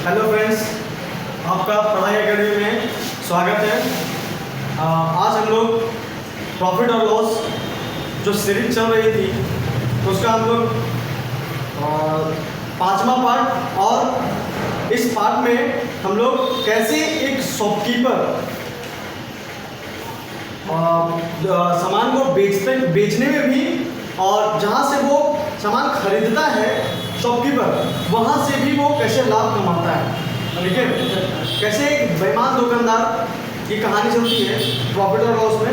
Hello friends, आपका पढ़ाई academy में स्वागत है। आज हम लोग प्रॉफिट और लॉस जो सीरीज चल रही थी उसका हम लोग पांचवा पार्ट, और इस पार्ट में हम लोग कैसे एक शॉपकीपर सामान को बेचने में भी, और जहाँ से वो सामान खरीदता है शॉपकीपर, वहाँ से भी वो कैसे लाभ कमाता है। ठीक है, कैसे एक बेईमान दुकानदार की कहानी चलती है प्रॉफिट और लॉस में,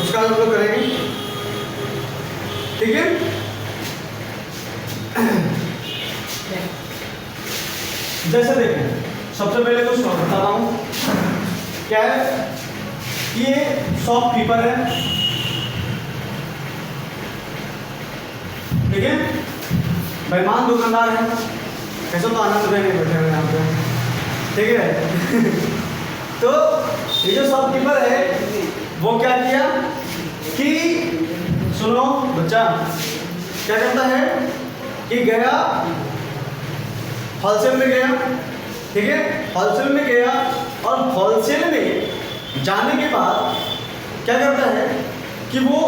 उसका हम लोग करेंगे। ठीक है, जैसे देखें, सबसे पहले तो बता रहा हूँ क्या है। ये शॉपकीपर है, ठीक है, बेईमान दुकानदार है। कैसे तो आनंद लेने बैठे हुए यहाँ पे, ठीक है। तो ये जो शॉपकीपर है वो क्या किया कि, सुनो बच्चा, क्या करता है कि गया होलसेल में गया, ठीक है, होलसेल में गया, और होलसेल में जाने के बाद क्या करता है कि वो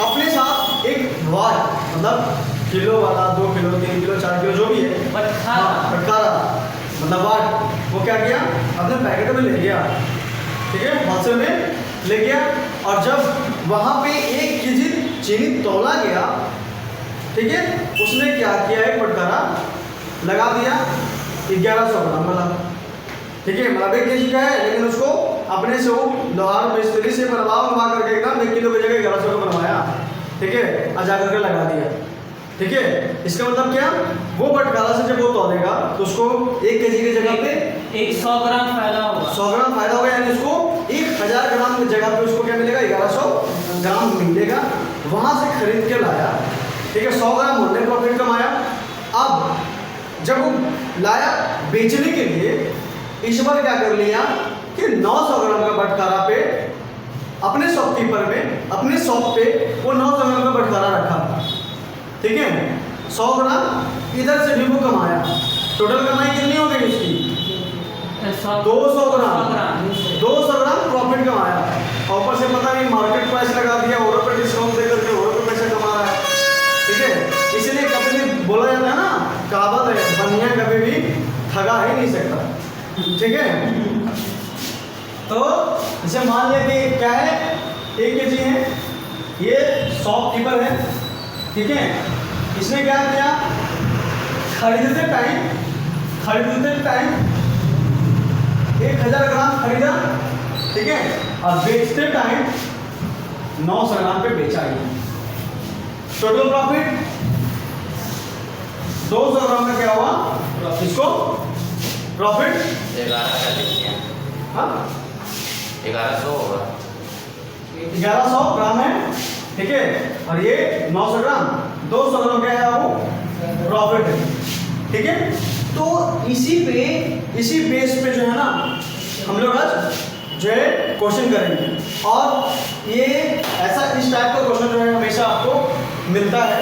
अपने साथ एक वाट, मतलब किलो वाला, 2 किलो, 3 किलो, 4 किलो जो भी है, बटखारा मतलब वाट, वो क्या किया अपने पैकेट में ले गया, ठीक है, होलसेल में ले गया। और जब वहाँ पे 1 केजी चीनी तोला गया, ठीक है, उसने क्या किया, एक बटखारा लगा दिया 1100 ग्राम वाला, ठीक है, मतलब 1 केजी का है, लेकिन उसको अपने से वो लोहार मिस्त्री से बनवा करके एकदम 1 किलो की जगह 1100 का बनवाया, ठीक है, और जा करके लगा दिया। ठीक है, इसका मतलब क्या, वो बटखारा से जब वो तोलेगा तो उसको 1 केजी की जगह पे 100 ग्राम फायदा होगा, 100 ग्राम फायदा होगा, यानी उसको 1000 ग्राम की जगह पे उसको क्या मिलेगा, 1100 ग्राम मिलेगा। वहाँ से खरीद के लाया, ठीक है, 100 ग्राम होने प्रॉफिट कमाया। अब जब वो लाया बेचने के लिए, इस बार क्या कर लिया कि 900 ग्राम का बटखारा पे अपने शॉपकीपर में, अपने शॉप पे वो 900 ग्राम का बटखारा रखा, ठीक है, 100 ग्राम इधर से भी वो कमाया। टोटल कमाई कितनी हो गई उसकी, 200 ग्राम, 200 ग्राम प्रॉफिट कमाया। और ऊपर से पता नहीं मार्केट प्राइस लगा दिया, और पे डिस्काउंट दे करके और पे पैसा कमा रहा है, ठीक है। इसलिए कभी भी बोला जाता है ना, कहावत है, बनिया कभी भी ठगा ही नहीं सकता, ठीक है। तो जैसे मान लिया कि क्या है, 1 केजी है, ये शॉपकीपर है, ठीक है, इसने क्या किया, खरीदते टाइम 1000 ग्राम खरीदा, ठीक है, और बेचते टाइम 900 ग्राम पे बेचा गया। टोटल प्रॉफिट 200 ग्राम का क्या हुआ, इसको प्रॉफिट 11 का लिखिए, हाँ 1100 होगा, 1100 ग्राम है, ठीक है, और ये 900 ग्राम, 200 ग्राम क्या है वो प्रॉफिट है, ठीक है। तो इसी बेस पे जो है ना, हम लोग आज जो है क्वेश्चन करेंगे। और ये ऐसा, इस टाइप का क्वेश्चन जो है हमेशा आपको मिलता है,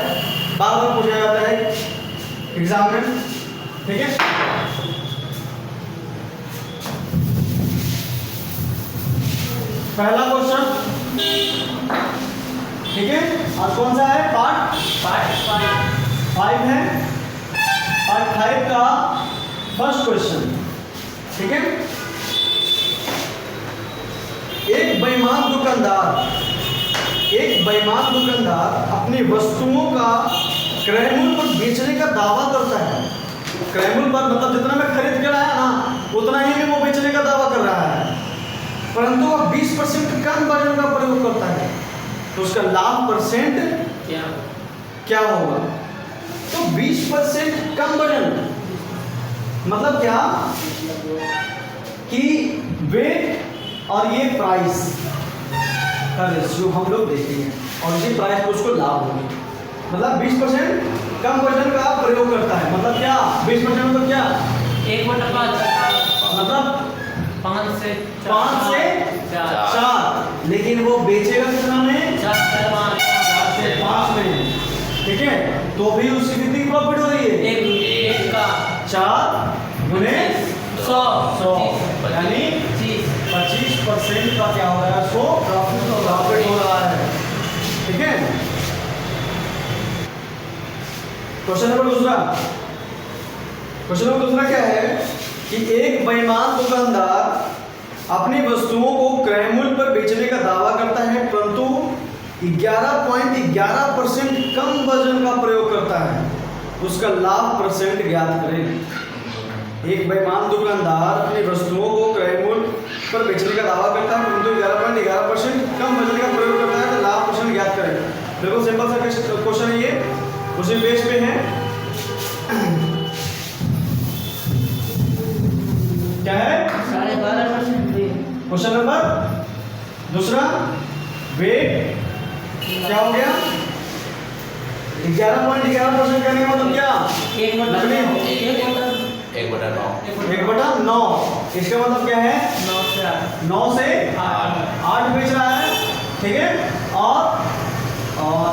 बार बार पूछा जाता है एग्जाम में, ठीक है। पहला क्वेश्चन, ठीक है, आज कौन सा है, पार्ट 5 है, पार्ट 5 का फर्स्ट क्वेश्चन, ठीक है। एक बेईमान दुकानदार अपनी वस्तुओं का क्रय मूल्य पर बेचने का दावा करता है। क्रय मूल्य पर मतलब जितना मैं खरीद के लाया ना, उतना ही में वो बेचने का दावा कर रहा है, परंतु वह 20% कम वजन का प्रयोग करता है, तो उसका लाभ परसेंट क्या होगा। तो 20% कम वजन मतलब क्या कि वेट और ये प्राइस का रेशियो हम लोग देखेंगे, और इसी प्राइस पर उसको लाभ होगी। मतलब 20% कम वजन का प्रयोग करता है, मतलब क्या 20% मतलब क्या, 1/5, मतलब 5 से 4, लेकिन वो बेचेगा कितना में, 4 से 5 में, ठीक है, तो भी उसकी कितनी प्रॉफिट हो रही है, एक का 4 गुने 100 100 यानी 25% का क्या हो रहा है, उसको प्रॉफिट हो रहा है। ठीक है। क्वेश्चन नंबर दूसरा क्या है कि एक बेईमान दुकानदार अपनी वस्तुओं को क्रय मूल्य पर बेचने का दावा करता है, परंतु 11.11% कम वजन का प्रयोग करता है। उसका लाभ परसेंट ज्ञात करें। एक बेईमान दुकानदार अपनी वस्तुओं को क्रय मूल्य पर बेचने का दावा करता है, परंतु 11.11% कम वजन का प्रयोग करता है, तो लाभ परसेंट ज्ञात करें। बिल्कुल सिंपल सा क्वेश्चन है ये, उसी बेस पे है। क्या है? 12.5%। क्वेश्चन नंबर दूसरा, वेट क्या हो गया? 11.11% करने का मतलब क्या? 1/9। इसका मतलब क्या है? 9 से 8 बेच रहा है। ठीक है। और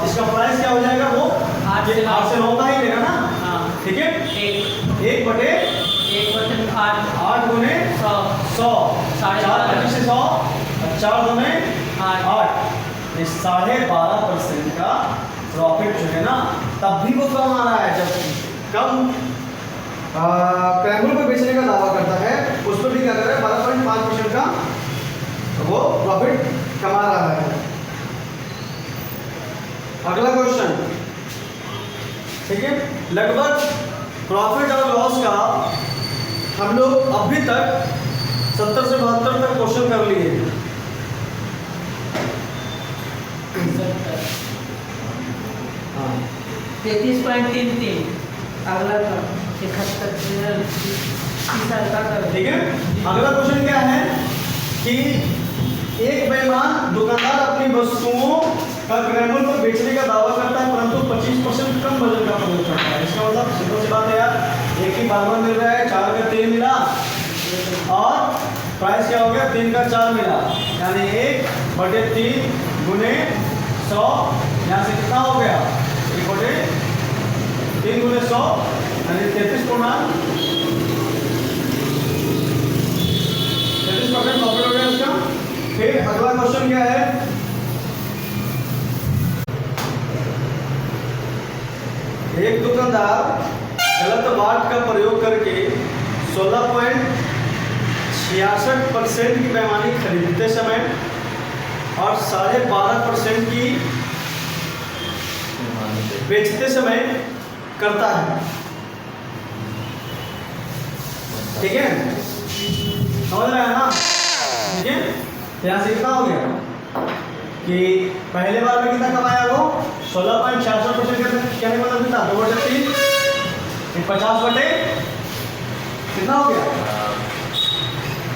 इसका प्राइस क्या हो जाएगा? वो 8 से 9 का ही लेगा ना। ठीक है। 1/8 गुने 100 4 से 100 4 गुने 8, 12.5% का प्रॉफिट जो है ना, तब भी वो कम आ रहा है। जब कम क्रय मूल्य पर बेचने का दावा करता है, उस पर भी क्या कर रहा है? 12.5% का वो प्रॉफिट कमा रहा है। अगला क्वेश्चन, ठीक है। लगभग प्रॉफिट और लॉस का हम लोग अभी तक 70 से 72 तक क्वेश्चन कर लिए। हाँ 33.33। अगला 71। ठीक है। अगला क्वेश्चन क्या है कि एक बेईमान दुकानदार अपनी वस्तुओं का क्रय मूल्य पर बेचने का दावा करता है, परंतु 25% कम वजन का प्रयोग करता है। इसका मतलब सिंपल सी बात है यार, एक ही बार मिल रहा है, 4 का 3 मिला और प्राइस क्या हो गया? 3 का 4 मिला, यानी 1/3 गुने 100। यहाँ से कितना हो गया? 1/3 गुने 100 यानी 33% प्रॉफिट हो गया इसका। फिर अगला क्वेश्चन क्या है? एक दुकानदार गलत बाट का प्रयोग करके 16.66% की पैमानी खरीदते समय और 12.5% की बेचते समय करता है। ठीक है, समझ रहे हैं ना? ठीक है। यहाँ से कितना हो गया कि पहले बार में कितना कमाया वो? 16.66% क्या मतलब कितना? 2/3 50 कितना हो गया?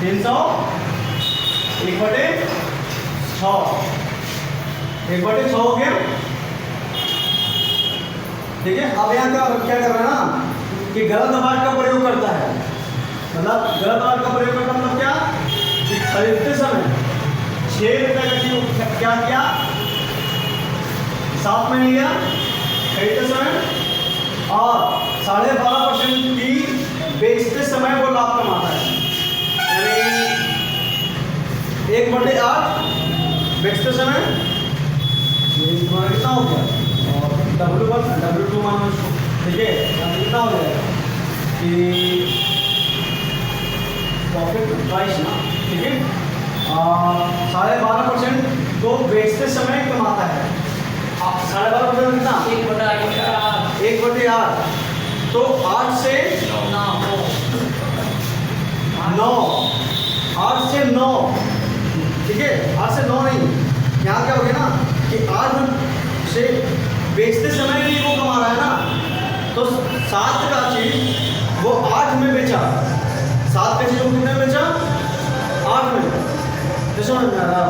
300 1/6 1/6 हो गया। ठीक है। अब यहाँ क्या कर रहा है ना कि गलत बाट का प्रयोग करता है। मतलब गलत बाट का प्रयोग करता मतलब क्या कि खरीदते समय 6 रुपये का चीज क्या किया? 7 में लिया खरीदते समय, और 12.5% की बेचते समय वो लाभ कमाता है। यानी 1/8 बेचते समय कितना हो गया? W1 W2 मानो इसको। ठीक है। यहाँ कितना हो जाएगा कि प्रॉफिट प्राइस ना। ठीक है। 12.5% को बेचते समय कमाता है। 12.5% कितना? 1/8 तो 8 से 9 8 से 9। ठीक है। 8 से 9 नहीं, यहाँ क्या हो गया ना कि 8 से बेचते समय भी वो कमा रहा है ना, तो 7 का चीज वो 8 में बेचा। 7 का चीज वो कितने में बेचा? 8 में। तो समझ में आ रहा?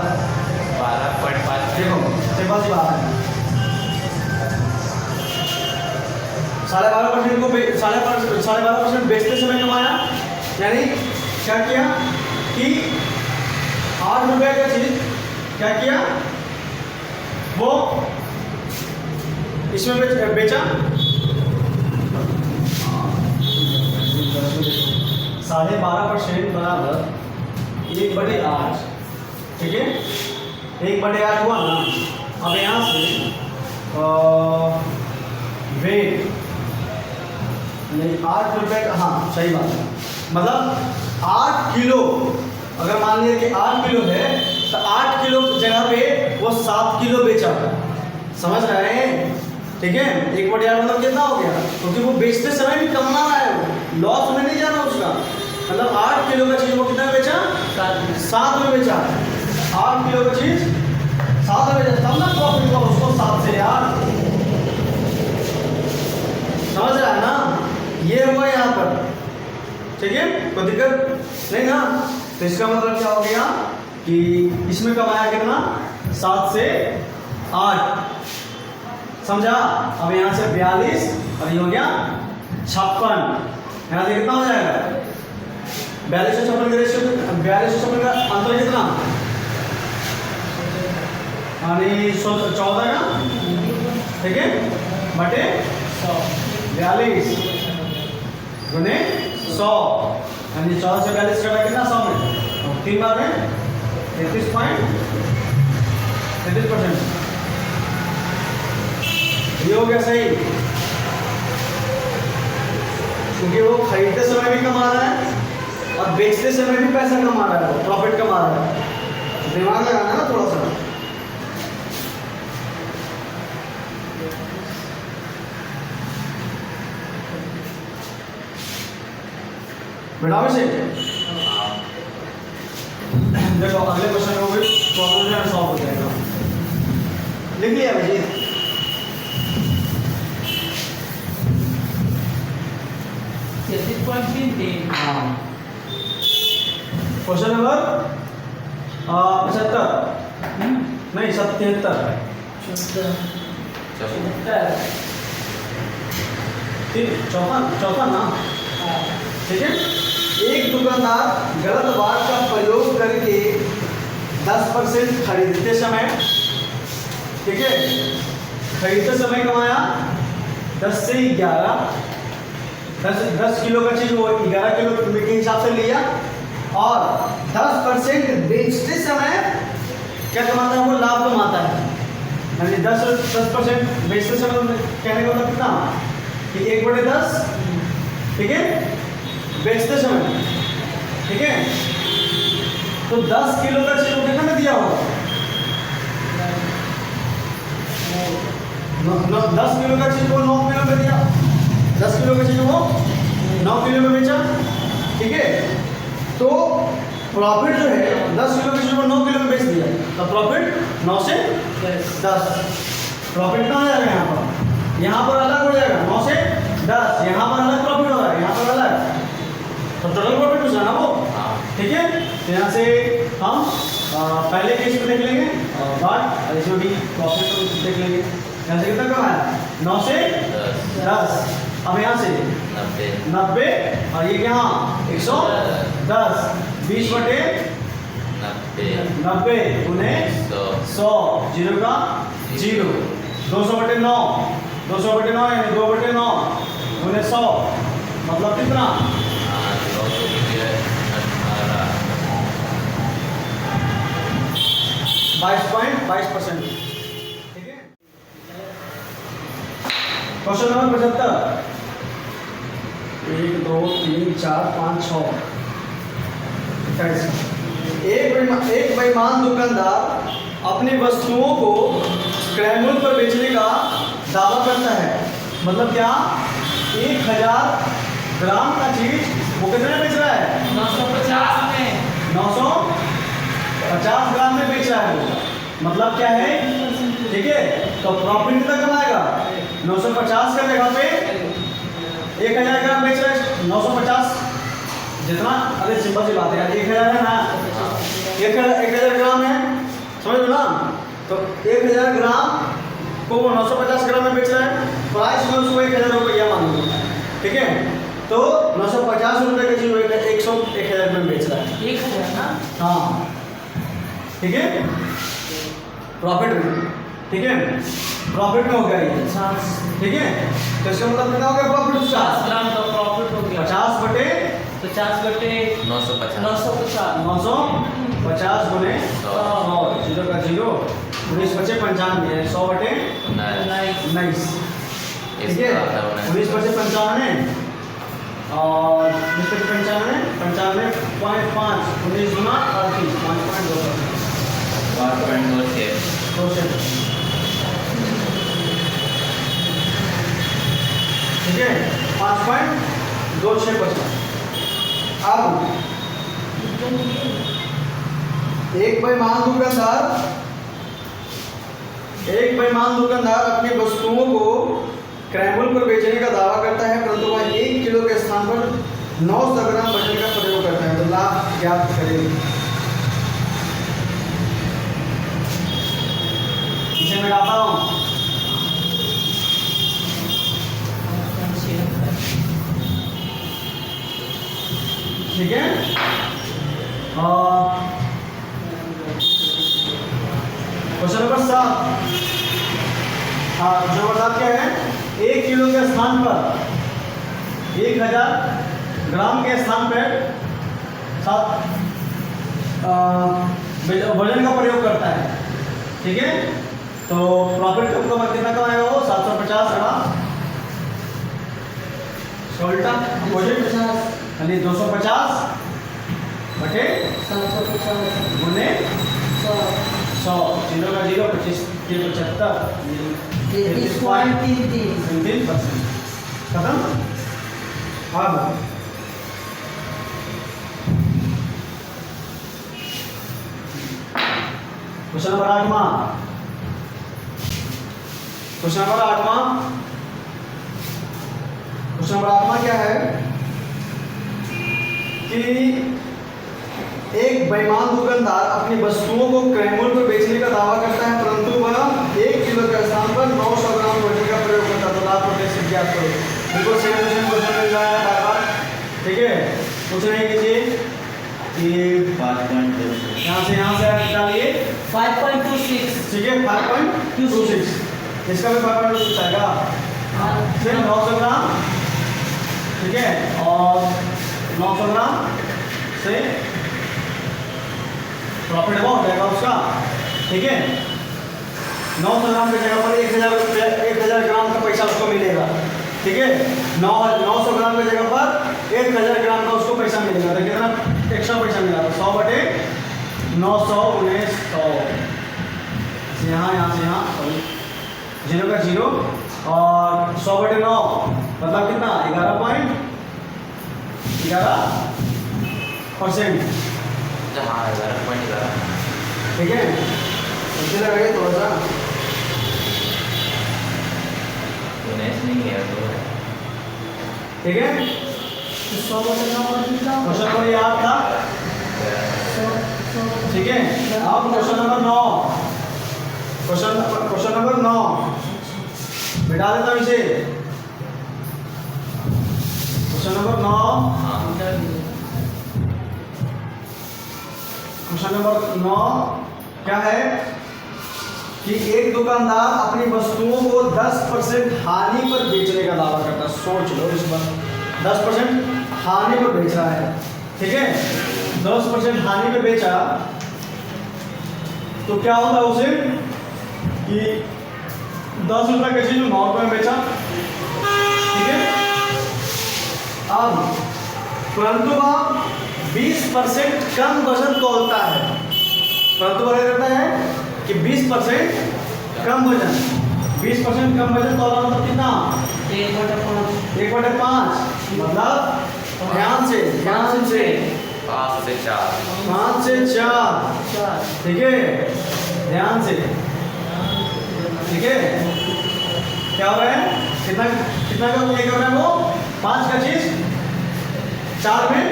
12.5। देखो सिंपल सी बात है, 12.5% को 12.5% बेचते समय कमाया। यानी क्या किया कि 8 रुपये का चीज क्या किया वो इसमें बेचा। 12.5% बराबर 1/8, ठीक है, 1/8 हुआ ना। अब यहाँ से वेट नहीं 8 रुपये का, हाँ सही बात है, मतलब 8 किलो, अगर मान लिया कि 8 किलो है तो 8 किलो जगह पे वो 7 किलो बेचा, समझ रहे हैं, ठीक है। 1/8 मतलब कितना हो गया, क्योंकि वो बेचते समय भी कमाना रहा है, लॉस में नहीं जाना उसका, मतलब 8 किलो का चीज़ वो कितना बेचा, 7 में बेचा, 8 किलो का चीज़ 7 में बेचा, तब ना प्रॉफिट हुआ उसको 7 से 8, समझ रहा है ना, ये हुआ यहाँ पर, ठीक है, कोई दिक्कत नहीं ना। तो इसका मतलब क्या हो गया कि इसमें कमाया कितना, 7 से 8, समझा। अब यहाँ से 42 और ये हो गया 56, यहाँ से कितना हो जाएगा, 42 से 56 का रेशियो, 42 से 56 का अंतर कितना, यानी 14 का, ठीक है, बटे 42 गुने 100, यानी 14 से 42 का कितना 100 में, 3 बार में 33%, ये हो गया सही, क्योंकि वो खरीदते समय भी कमा रहा है और बेचते समय भी पैसा कमा रहा है, प्रॉफिट कमा रहा है, दिमाग लगाना है ना थोड़ा सा। बेटा से देखो अगले क्वेश्चन में भी प्रॉब्लम जो है सॉल्व हो जाएगा, लिख लिया भाई। 33.33, हाँ, क्वेश्चन नंबर 75 नहीं 77, 54 ना, ठीक है। एक दुकानदार गलत वाट का प्रयोग करके 10% खरीदते समय, ठीक है, खरीदते समय कमाया 10 से 11, 10 किलो का चीज वो 11 किलो के हिसाब से लिया, और 10% बेचते समय क्या कमाता है, वो लाभ कमाता है, यानी 10% बेचते समय कहने का मतलब कितना कि 1/10, ठीक है, बेचते समय, ठीक है, तो 10 किलो का चीज कितना में दिया होगा, 10 किलो का चीज को 9 किलो में दिया, 10 किलो का चीज वो 9 किलो में बेचा, ठीक है, तो प्रॉफिट जो है 10 किलो की चीज को 9 किलो में बेच दिया, तो प्रॉफिट 9 से 10, प्रॉफिट कहाँ जाएगा, यहाँ पर अलग हो जाएगा, 9 से 10, यहाँ पर अलग प्रॉफिट हो रहा है, यहाँ पर अलग, तो टोटल प्रॉफिट पूछा ना वो, ठीक है। तो यहाँ से हम पहले केस में देख लेंगे बाद, इसमें भी प्रॉफिट देख लेंगे। यहाँ से कितना कमाया, 9 से 10, अब यहाँ से 90 और ये क्या 110, 20/90 गुने 100, 0 का 0, 200/9, 200/9 यानी 2/9 गुने 100, मतलब कितना 22.22%, ठीक है। क्वेश्चन नंबर 75, 1 2 3 4 5 6, एक बेईमान दुकानदार अपनी वस्तुओं को क्रय मूल्य पर बेचने का दावा करता है, मतलब क्या 1000 ग्राम का चीज वो कितने में बेच रहा है, 950 में, 950 ग्राम में बेच रहा है वो, मतलब क्या है, ठीक है, तो प्रॉफिट कितना कमाएगा, 950 का जगह पे 1000 ग्राम बेच रहा है, 950 जितना, अरे सिंपल सी बात है यार, 1000 है ना, 1000 ग्राम है, समझ लो ना, तो 1000 ग्राम को वो 950 ग्राम में बेच रहा है, प्राइस में उसको 1000 रुपया मान लो, ठीक है, तो 950 रुपये की चीज 1000 में बेच रहा है, 1000 ना, हाँ, ठीक है, प्रॉफिट में, ठीक है, प्रॉफिट में हो गया ये, ठीक है, तो इसका मतलब कितना हो गया प्रॉफिट, 50 ग्राम का प्रॉफिट हो गया, 50 बटे 50 बटे 950 950 950 गुने 100 100 जीरो का जीरो 19 बचे 95 100 बटे 19 ठीक है 19 बचे 95 और 19 बचे 95.5 19 गुना 38 5.2 ठीक है 5.26 बचा। अब एक बेईमान दुकानदार अपनी वस्तुओं को क्रैमल पर बेचने का दावा करता है, परंतु वह 1 किलो के स्थान पर 900 ग्राम वजन का प्रयोग करता है। तो लाभ ज्ञात करें। इसे मैं आता हूँ। ठीक है क्वेश्चन नंबर 7। हाँ जो बताया क्या है 1 किलो के स्थान पर 1000 ग्राम के स्थान पर वजन का प्रयोग करता है। ठीक है तो प्रॉफिट कब कितना कमाएगा वो 750 ग्राम उल्टा अपोजिट यानी 250 बटे 750 गुने 100 जीरो का जीरो 25 के 75 33.33 खत्म। अब क्वेश्चन नंबर 8वां क्या है कि एक बेईमान दुकानदार अपनी वस्तुओं को क्रैमल पर बेचने का दावा करता है, परंतु वह 1 किलो के स्थान पर 900 ग्राम वजन का प्रयोग करता है। तो लाभ प्रोटेक्शन ज्ञात करो। बिल्कुल सेम क्वेश्चन मिल रहा है बार। ठीक है कुछ नहीं कीजिए कि 5.2 यहाँ से आप निकालिए 5.26 ठीक है 5.26 इसका भी 5.26 आएगा फिर 900 ग्राम ठीक है और 900 ग्राम से प्रॉफिट अमाउंट रहेगा उसका। ठीक है 900 ग्राम की जगह पर 1000 ग्राम का पैसा उसको मिलेगा। ठीक है 900 ग्राम की जगह पर 1000 ग्राम का उसको पैसा मिलेगा। तो कितना एक्स्ट्रा पैसा मिला 100 बटे 900 गुने 100 यहाँ से यहाँ सॉरी जीरो का जीरो और 100 बटे 9 मतलब कितना 11.11%। हाँ 11.11 ठीक है इसे लगाइए थोड़ा सा 19 नहीं है तो ठीक है 100 बटे 9 और कितना क्वेश्चन नंबर याद था। ठीक है अब क्वेश्चन नंबर 9 बिठा देता हूँ इसे। क्वेश्चन नंबर 9 क्वेश्चन नंबर 9 क्या है कि एक दुकानदार अपनी वस्तुओं को 10% हानि पर बेचने का दावा करता है। सोच लो इस बार 10% हानि पर बेच रहा है। ठीक है 10% हानि पे बेचा तो क्या होता है उसे कि 10 रुपये की चीज 9 रुपये में बेचा। ठीक है अब परंतु वह 20% कम वजन तोलता है। परंतु वह क्या करता है कि 20% कम वजन 20% कम वजन तोला मतलब कितना 1/5 मतलब ध्यान से 5 से 4 5 से 4 ठीक है ध्यान से। ठीक है क्या हो रहा है कितना कितना का ये कर रहा है वो 5 का चीज 4 में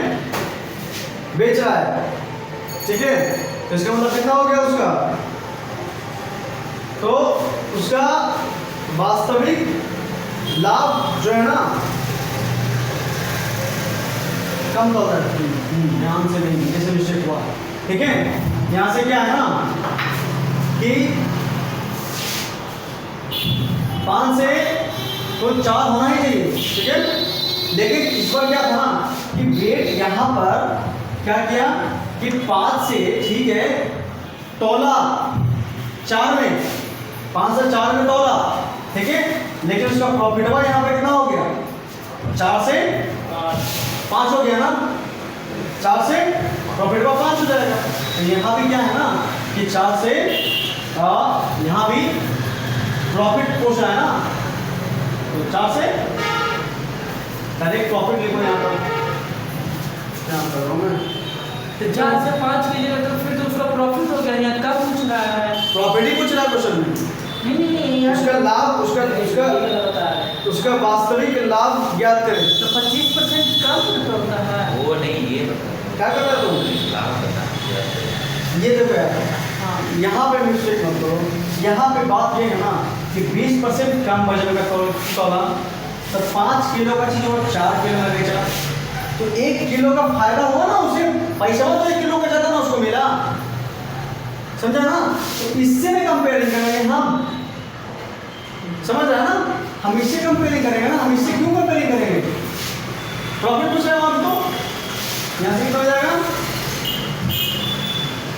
बेच रहा है। ठीक है तो इसका मतलब कितना हो गया उसका तो उसका वास्तविक लाभ जो है ना कम तो होता है। ध्यान से नहीं कैसे निश्चित हुआ। ठीक है यहाँ से क्या है ना कि 5 से तो 4 होना ही चाहिए। ठीक है लेकिन इस पर क्या था कि वेट यहाँ क्या किया कि 5 से, ठीक है, तोला 4 में, 5 से 4 में तोला, ठीक है, लेकिन उसका प्रॉफिट हुआ यहाँ पे कितना हो गया, 4 से 5 हो गया ना, 4 से प्रॉफिट हुआ 5 हो जाएगा। तो यहाँ भी क्या है ना कि 4 से यहाँ भी प्रॉफिट पूछा है ना, तो 4 से डायरेक्ट प्रॉफिट लिखो यहाँ पर, यहाँ कर रहा हूँ मैं, तो 4 से 5 कीजिएगा तो फिर दूसरा प्रॉफिट हो गया। यहाँ क्या पूछ रहा है? प्रॉफिट ही पूछ रहा है क्वेश्चन में, नहीं यहाँ उसका लाभ, उसका वास्तविक लाभ ज्ञात करें। तो 25% कम होता है। वो नहीं, ये क्या कर रहे हो तुम? लाभ बता। ये देखो यार, हाँ यहाँ पे मिस्टेक मत करो। यहाँ पे बात ये है ना कि 20% कम वजन का तोला, तो 5 किलो का चीज़ वो 4 किलो में बेचा, तो 1 किलो का फायदा हुआ ना उसे, पैसा तो 1 किलो का ज़्यादा ना उसको मिला, समझा ना? तो इससे में कंपेयरिंग करेंगे हम, समझ रहे हैं ना? हम इससे कंपेयरिंग करेंगे ना, हम इससे क्यों कंपेयरिंग करेंगे? प्रॉफिट पूछ रहे हो आप, तो यहाँ से कितना हो जाएगा,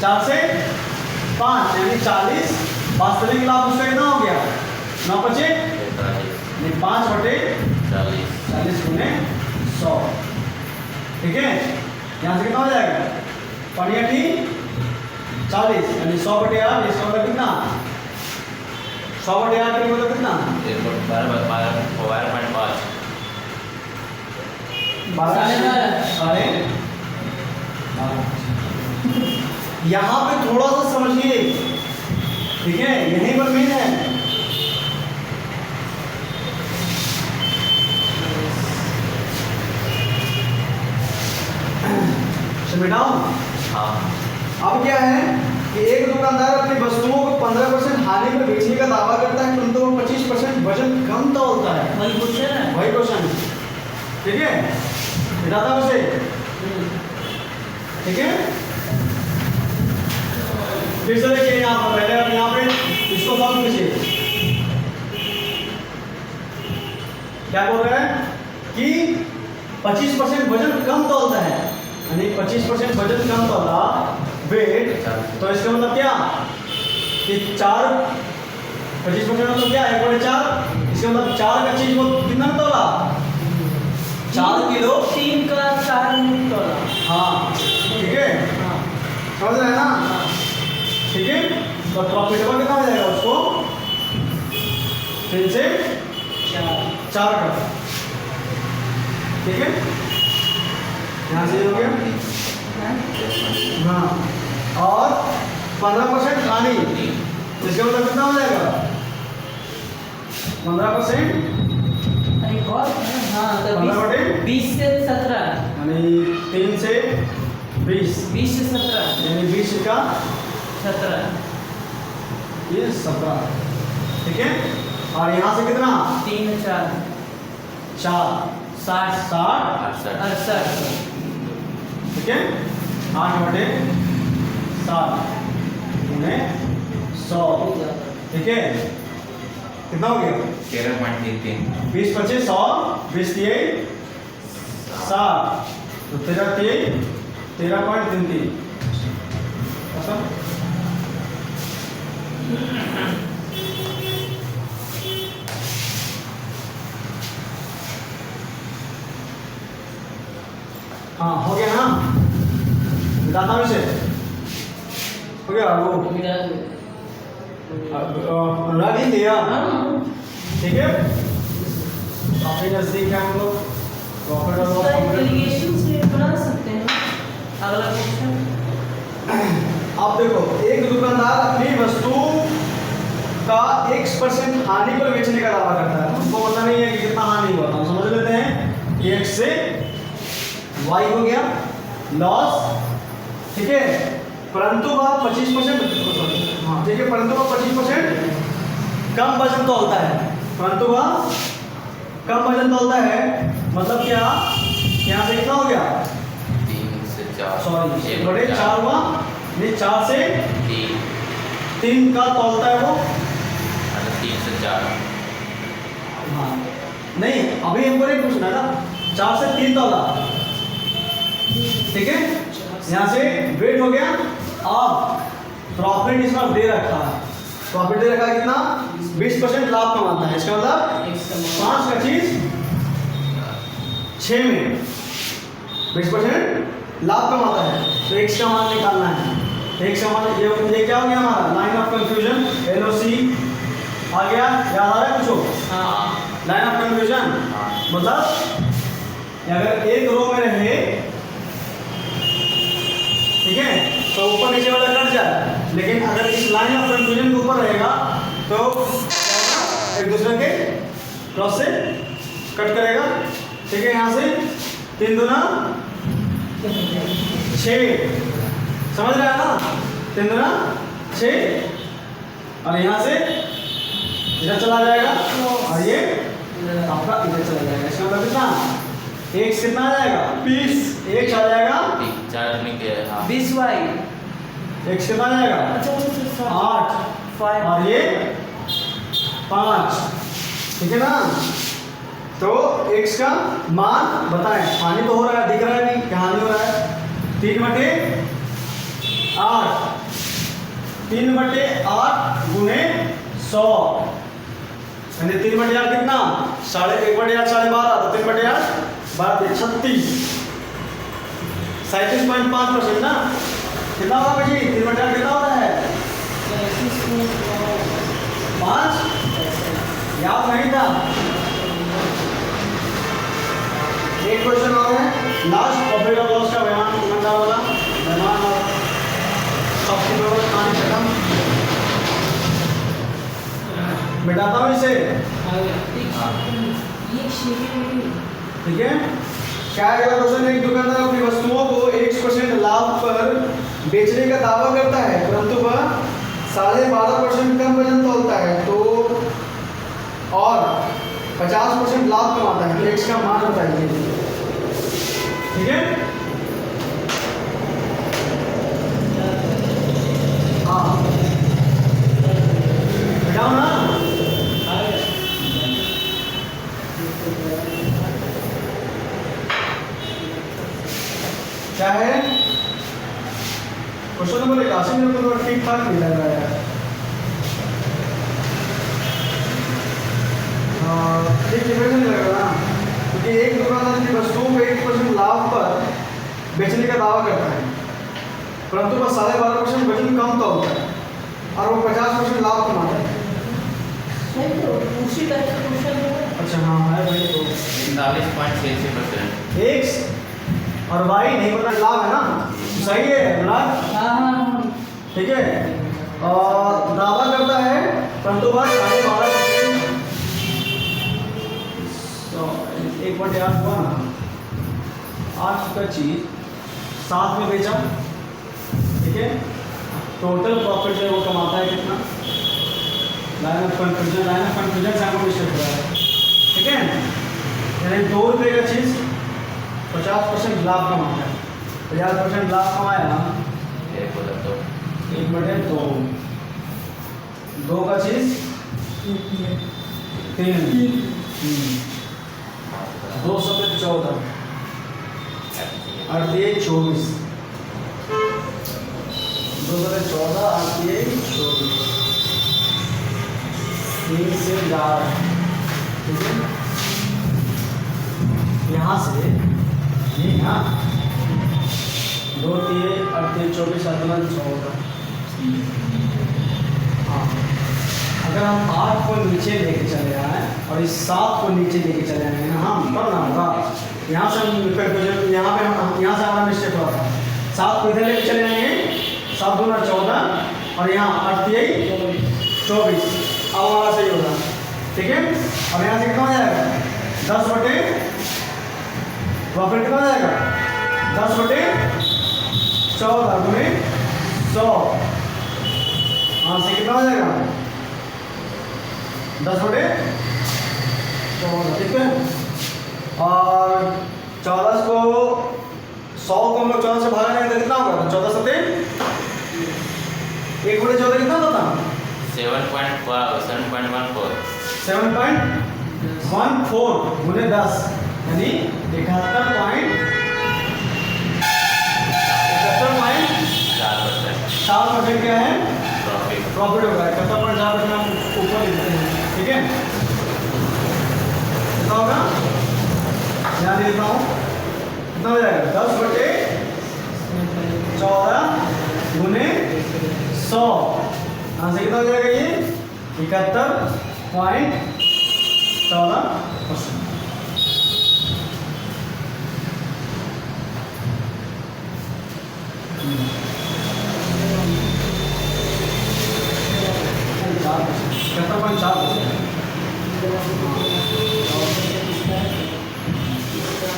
4 से 5 यानी 40, वास्तविक लाभ उसका कितना हो गया, 9 बचे 5 बटे 40 गुने 100, ठीक है, यहाँ से कितना हो जाएगा, 40 यानी 100 बटे 8, इसका मतलब कितना, 100 बटे 8 का मतलब कितना, 12 यहाँ पे थोड़ा सा समझिए, ठीक है, यहीं पर मेन है। समझाओ, हाँ अब क्या है कि एक दुकानदार अपनी वस्तुओं को 15% हानि में बेचने का दावा करता है, परंतु वो 25% वजन कम तौलता है। वही क्वेश्चन है। वही क्वेश्चन, ठीक है, बताता हूँ उसे, ठीक है। फिर से देखिए यहाँ पर, पहले आप यहाँ पे इसको सॉल्व कीजिए। क्या बोल रहे हैं कि 25% वजन कम तौलता है, यानी 25% वजन कम तौला वेट, तो इसका मतलब क्या कि 25% मतलब क्या, 1/4, इसका मतलब 4 का चीज वो कितना में तौला, 4 किलो 3 का 4 में तोला। हाँ, ठीक है, हाँ समझ रहे हैं ना, ठीक है। तो प्रॉफिट कितना हो जाएगा उसको, 3 से 4 का, ठीक है, यहाँ से हो गया, हाँ, और 15% हानि, इसका मतलब कितना हो जाएगा, 15% एक और हाँ, तो 20 से 17 यानी 3 से 20, 20 से 17 यानी 20 का 17, ये 17, ठीक है। और यहाँ से कितना, 3 4 4 60 68, ठीक है, 8/7 गुने 100, ठीक है, कितना हो गया, 13.33 20 25 100, 20 3 60, तो 13.33। हाँ, हो गया ना, बताता हूँ इसे, हो गया वो अनुराग ही दिया, ठीक है, काफी नजदीक है हम लोग, प्रॉफिट और लॉस कंप्लीट। एलिगेशन से बना सकते हैं। अगला क्वेश्चन, आप देखो, एक दुकानदार अपनी वस्तु का X% हानि पर बेचने का दावा करता है, हमको पता नहीं है कि कितना हानि हुआ, हम समझ लेते हैं कि X से Y हो गया लॉस, ठीक है, परंतु वह 25%, हाँ ठीक है, परंतु वह 25% कम वजन तौलता है, परंतु वह कम वजन तौलता है, मतलब क्या, यहाँ से कितना हो गया, 3 से 4 सॉरी 1/4 हुआ, नहीं 4 से 3 का तौलता है वो, 3 से 4 हाँ नहीं, अभी हमको नहीं पूछना है ना, 4 से 3 तौला, ठीक है, यहाँ से वेट हो गया। अब प्रॉफिट इसका दे रखा है, प्रॉफिट दे रखा है कितना 20% लाभ कमाता है। इसका मतलब 5 का चीज 6 में 20% लाभ कमाता है, तो x का मान निकालना है। x का मान ये क्या हो गया हमारा लाइन ऑफ कंफ्यूजन, LOC आ गया, याद आ रहा है कुछ? हाँ। लाइन ऑफ कंफ्यूजन मतलब अगर एक रो में रहे, ठीक है, तो ऊपर नीचे वाला कट जाए, लेकिन अगर इस लाइन ऑफ कंफ्यूजन के ऊपर रहेगा तो एक दूसरे के क्रॉस से कट करेगा। ठीक है, यहाँ से 3 दूना 6, समझ रहे हैं ना, 3 दूना 6, और यहाँ से इधर चला जाएगा और ये आपका इधर चला जाएगा। इसका मतलब कितना x कितना आ जाएगा 20, x आ जाएगा 4 में क्या है? हाँ। 20y। x कितना आ जाएगा अच्छा 8, 5 और ये 5, ठीक है ना। तो x का मान बताएं, हानि तो हो रहा है, दिख रहा है नहीं क्या हानि हो रहा है, 3/8 गुने 100, यानी 3/8 कितना 1/8 12.5, तो 3/8 12 36, 37.5% ना, कितना होगा भाई 3/8 कितना होता है 5, याद नहीं था। एक क्वेश्चन और है, लास्ट प्रॉफिट और लॉस का बयान वाला बयान और सबकी जरूरत कहानी खत्म, मिटाता हूँ इसे, ठीक है। क्या अगला क्वेश्चन, एक दुकानदार अपनी वस्तुओं को 1% लाभ पर बेचने का दावा करता है, परंतु वह 12.5% कम वजन तोलता है, तो और 50% लाभ कमाता है, तो x का मान बताइए। ठीक है, हाँ बताओ ना। क्या है क्वेश्चन नंबर 81 में तो ठीक ठाक नहीं लग रहा है, ठीक नहीं लग रहा ना, क्योंकि एक दुकानदार की वस्तुओं को 1% लाभ पर बेचने का दावा करता है, परंतु वह 12.5% वजन कम तोलता है और वो 50% लाभ कमाता है। उसी टाइप का क्वेश्चन है। अच्छा हाँ है भाई, तो 45.66%। x और y नहीं पता, लाभ है ना, सही है लाभ, हाँ ठीक है। और दावा करता है परंतु वह 12.5%, तो 1/8 हुआ ना, 8 का चीज 7 में बेचा, ठीक है। टोटल प्रॉफिट जो वो कमाता है कितना, लाइन ऑफ कंफ्यूजन से हमको मिस्टेक हुआ है, ठीक है। यानी 2 रुपये का चीज़ 50% लाभ कमाता है, 50% लाभ कमाया ना, 1/2, 2 का चीज़ 3, 2 सत्ते 14, 8 दिए 24, 2 सत्ते 14, 8 दिए 24, 3 से 11, ठीक है। यहाँ से ये यहाँ 2 दिए 8 दिए 24, 7 14, हाँ। अगर हम 8 को नीचे लेके चले आए और इस 7 को नीचे लेके चले आएंगे ना हम, तब ना होगा। यहाँ से हम यहाँ पे हम यहाँ से हमारा मिस्टेक हुआ था, 7 को इधर लेके चले आएंगे, 7 दूना 14 और यहाँ 8 दिए 24, अब हमारा सही होगा, ठीक है। अब यहाँ से कितना हो जाएगा 10/, प्रॉफिट कितना हो जाएगा 10/14 गुने 100, यहाँ से कितना हो जाएगा 10/14, ठीक है। और 14 को 100 को हम लोग 14 से भागा नहीं तो कितना होगा, 14 सत्ते 1/14 कितना होता है 7.14 गुने 10, यानी 71.71 में क्या है, प्रॉफिट प्रॉफिट हो रहा है। 71.4% हम ऊपर लिखते हैं, ठीक है। कितना होगा, यहाँ लिखता हूँ, कितना हो जाएगा 10/14 गुने 100, यहाँ से कितना हो जाएगा ये 71.14%।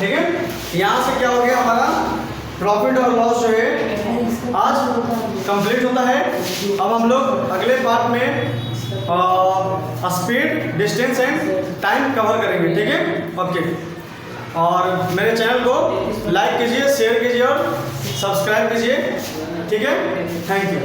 ठीक है, यहाँ से क्या हो गया हमारा प्रॉफिट और लॉस जो है आज कंप्लीट होता है। अब हम लोग अगले पार्ट में speed, distance and time cover करेंगे, ठीक है। ओके, और मेरे चैनल को लाइक कीजिए, शेयर कीजिए और सब्सक्राइब कीजिए, ठीक है। Thank you.